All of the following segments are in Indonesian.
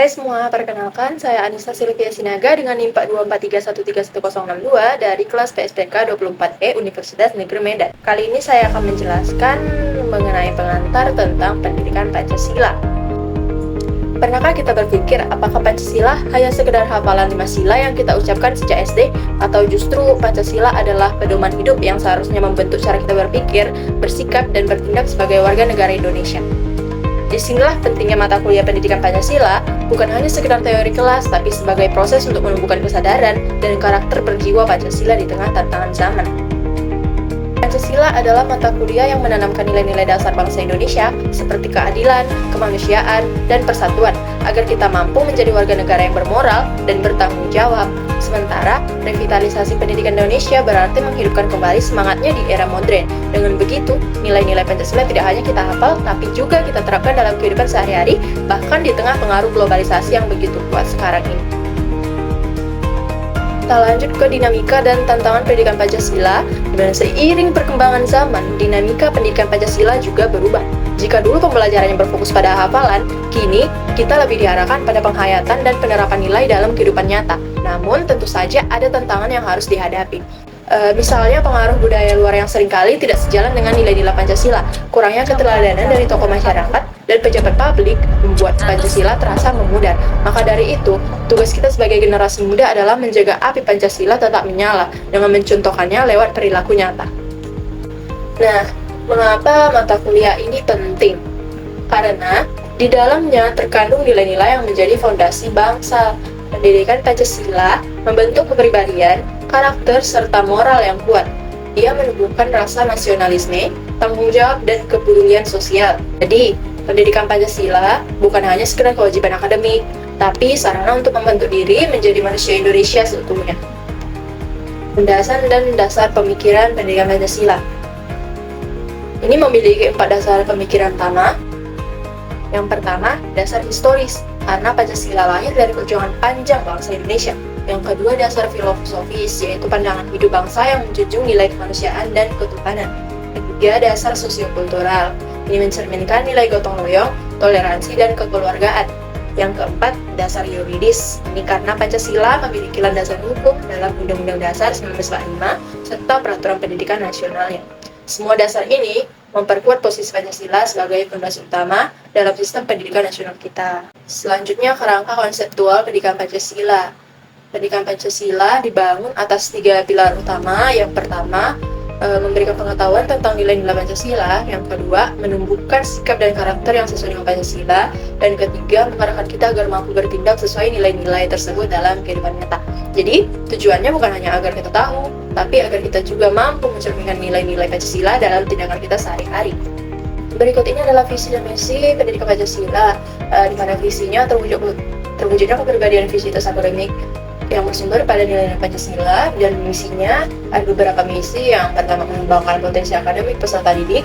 Hai semua, perkenalkan saya Anissa Silvia Sinaga dengan NIM 4243131062 dari kelas PSPK 24E Universitas Negeri Medan. Kali ini saya akan menjelaskan mengenai pengantar tentang pendidikan Pancasila. Pernahkah kita berpikir apakah Pancasila hanya sekedar hafalan 5 sila yang kita ucapkan sejak SD, atau justru Pancasila adalah pedoman hidup yang seharusnya membentuk cara kita berpikir, bersikap, dan bertindak sebagai warga negara Indonesia? Disinilah pentingnya mata kuliah pendidikan Pancasila, bukan hanya sekedar teori kelas, tapi sebagai proses untuk menumbuhkan kesadaran dan karakter berjiwa Pancasila di tengah tantangan zaman. Pancasila adalah mata kuliah yang menanamkan nilai-nilai dasar bangsa Indonesia, seperti keadilan, kemanusiaan, dan persatuan, agar kita mampu menjadi warga negara yang bermoral dan bertanggung jawab. Sementara, revitalisasi pendidikan Indonesia berarti menghidupkan kembali semangatnya di era modern. Dengan begitu, nilai-nilai Pancasila tidak hanya kita hafal, tapi juga kita terapkan dalam kehidupan sehari-hari, bahkan di tengah pengaruh globalisasi yang begitu kuat sekarang ini. Kita lanjut ke dinamika dan tantangan pendidikan Pancasila, di mana seiring perkembangan zaman, dinamika pendidikan Pancasila juga berubah. Jika dulu pembelajarannya berfokus pada hafalan, kini kita lebih diarahkan pada penghayatan dan penerapan nilai dalam kehidupan nyata. Namun, tentu saja ada tantangan yang harus dihadapi. Misalnya pengaruh budaya luar yang seringkali tidak sejalan dengan nilai-nilai Pancasila, kurangnya keteladanan dari tokoh masyarakat dan pejabat publik membuat Pancasila terasa memudar. Maka dari itu, tugas kita sebagai generasi muda adalah menjaga api Pancasila tetap menyala dengan mencontohkannya lewat perilaku nyata. Nah, mengapa mata kuliah ini penting? Karena di dalamnya terkandung nilai-nilai yang menjadi fondasi bangsa. Pendidikan Pancasila membentuk kepribadian, karakter, serta moral yang kuat. Ia menumbuhkan rasa nasionalisme, tanggung jawab, dan kepedulian sosial. Jadi, pendidikan Pancasila bukan hanya sekedar kewajiban akademik, tapi sarana untuk membentuk diri menjadi manusia Indonesia seutuhnya. Landasan dan dasar pemikiran pendidikan Pancasila. Ini memiliki 4 dasar pemikiran utama. Yang pertama, dasar historis, karena Pancasila lahir dari perjuangan panjang bangsa Indonesia. Yang kedua, dasar filosofis, yaitu pandangan hidup bangsa yang menjunjung nilai kemanusiaan dan ketuhanan. Ketiga, dasar sosiokultural. Ini mencerminkan nilai gotong royong, toleransi, dan kekeluargaan. Yang keempat, dasar yuridis. Ini karena Pancasila memiliki landasan hukum dalam Undang-Undang Dasar 1945 serta Peraturan Pendidikan Nasionalnya. Semua dasar ini memperkuat posisi Pancasila sebagai fondasi utama dalam sistem pendidikan nasional kita. Selanjutnya, kerangka konseptual pendidikan Pancasila. Pendidikan Pancasila dibangun atas 3 pilar utama. Yang pertama, memberikan pengetahuan tentang nilai-nilai Pancasila. Yang kedua, menumbuhkan sikap dan karakter yang sesuai dengan Pancasila. Dan ketiga, mengarahkan kita agar mampu bertindak sesuai nilai-nilai tersebut dalam kehidupan nyata. Jadi, tujuannya bukan hanya agar kita tahu, tapi agar kita juga mampu mencerminkan nilai-nilai Pancasila dalam tindakan kita sehari-hari. Berikut ini adalah visi dan misi pendidikan Pancasila, di mana visinya terwujudnya kepribadian visitas akademik yang bersumber pada nilai-nilai Pancasila, dan misinya ada beberapa misi. Yang pertama, mengembangkan potensi akademik peserta didik.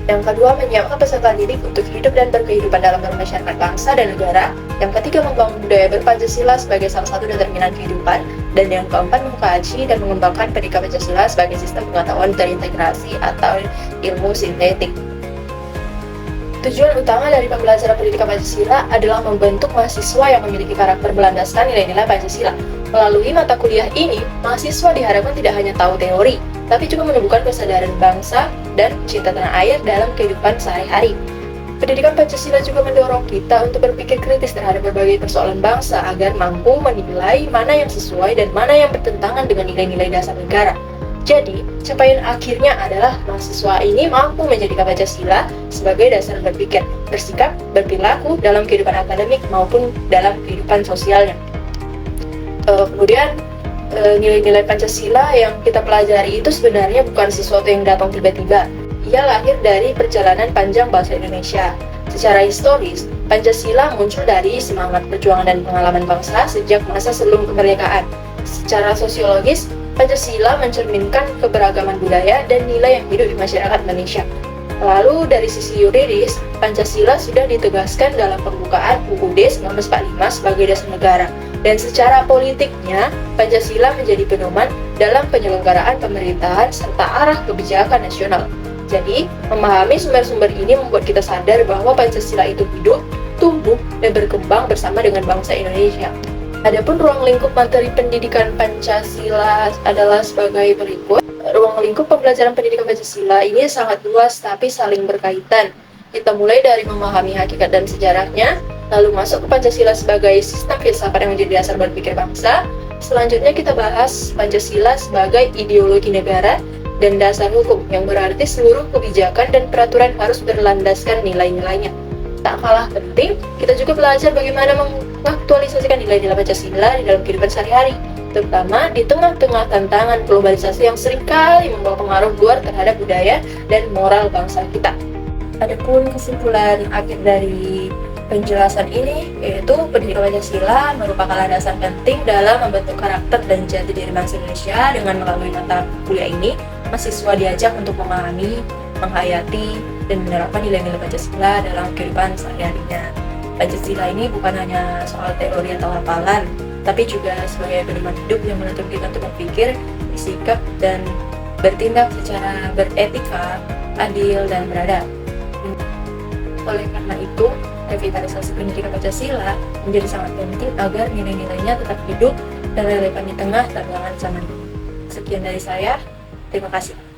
Yang kedua, menyiapkan peserta didik untuk hidup dan berkehidupan dalam bermasyarakat bangsa dan negara. Yang ketiga, membangun budaya berpancasila sebagai salah satu determinan kehidupan. Dan yang keempat, mengkaji dan mengembangkan pendidikan Pancasila sebagai sistem pengetahuan terintegrasi atau ilmu sintetik. Tujuan utama dari pembelajaran pendidikan Pancasila adalah membentuk mahasiswa yang memiliki karakter berlandaskan nilai-nilai Pancasila. Melalui mata kuliah ini, mahasiswa diharapkan tidak hanya tahu teori, tapi juga menumbuhkan kesadaran bangsa dan cinta tanah air dalam kehidupan sehari-hari. Pendidikan Pancasila juga mendorong kita untuk berpikir kritis terhadap berbagai persoalan bangsa agar mampu menilai mana yang sesuai dan mana yang bertentangan dengan nilai-nilai dasar negara. Jadi, capaian akhirnya adalah mahasiswa ini mampu menjadikan Pancasila sebagai dasar berpikir, bersikap, berperilaku dalam kehidupan akademik maupun dalam kehidupan sosialnya. Kemudian, nilai-nilai Pancasila yang kita pelajari itu sebenarnya bukan sesuatu yang datang tiba-tiba. Ia lahir dari perjalanan panjang bangsa Indonesia. Secara historis, Pancasila muncul dari semangat perjuangan dan pengalaman bangsa sejak masa sebelum kemerdekaan. Secara sosiologis, Pancasila mencerminkan keberagaman budaya dan nilai yang hidup di masyarakat Indonesia. Lalu dari sisi yuridis, Pancasila sudah ditegaskan dalam pembukaan UUD 1945 sebagai dasar negara. Dan secara politiknya, Pancasila menjadi pedoman dalam penyelenggaraan pemerintahan serta arah kebijakan nasional. Jadi, memahami sumber-sumber ini membuat kita sadar bahwa Pancasila itu hidup, tumbuh dan berkembang bersama dengan bangsa Indonesia. Adapun ruang lingkup materi pendidikan Pancasila adalah sebagai berikut. Ruang lingkup pembelajaran pendidikan Pancasila ini sangat luas tapi saling berkaitan. Kita mulai dari memahami hakikat dan sejarahnya, lalu masuk ke Pancasila sebagai sistem filsafat yang menjadi dasar berpikir bangsa. Selanjutnya kita bahas Pancasila sebagai ideologi negara dan dasar hukum, yang berarti seluruh kebijakan dan peraturan harus berlandaskan nilai-nilainya. Tak kalah penting, kita juga belajar bagaimana mengaktualisasikan nilai-nilai Pancasila di dalam kehidupan sehari-hari, terutama di tengah-tengah tantangan globalisasi yang seringkali membawa pengaruh luar terhadap budaya dan moral bangsa kita. Adapun kesimpulan akhir dari penjelasan ini yaitu pendidikan Pancasila merupakan landasan penting dalam membentuk karakter dan jati diri bangsa Indonesia. Dengan melalui mata kuliah ini, mahasiswa diajak untuk memahami, menghayati, dan menerapkan nilai-nilai Pancasila dalam kehidupan sehari-harinya. Pancasila ini bukan hanya soal teori atau hafalan, tapi juga sebagai pedoman hidup yang menuntut kita untuk berpikir, bersikap, dan bertindak secara beretika, adil, dan beradab. Oleh karena itu, revitalisasi pendidikan Pancasila menjadi sangat penting agar nilai-nilainya tetap hidup dan relevan di tengah tantangan zaman. Sekian dari saya, terima kasih.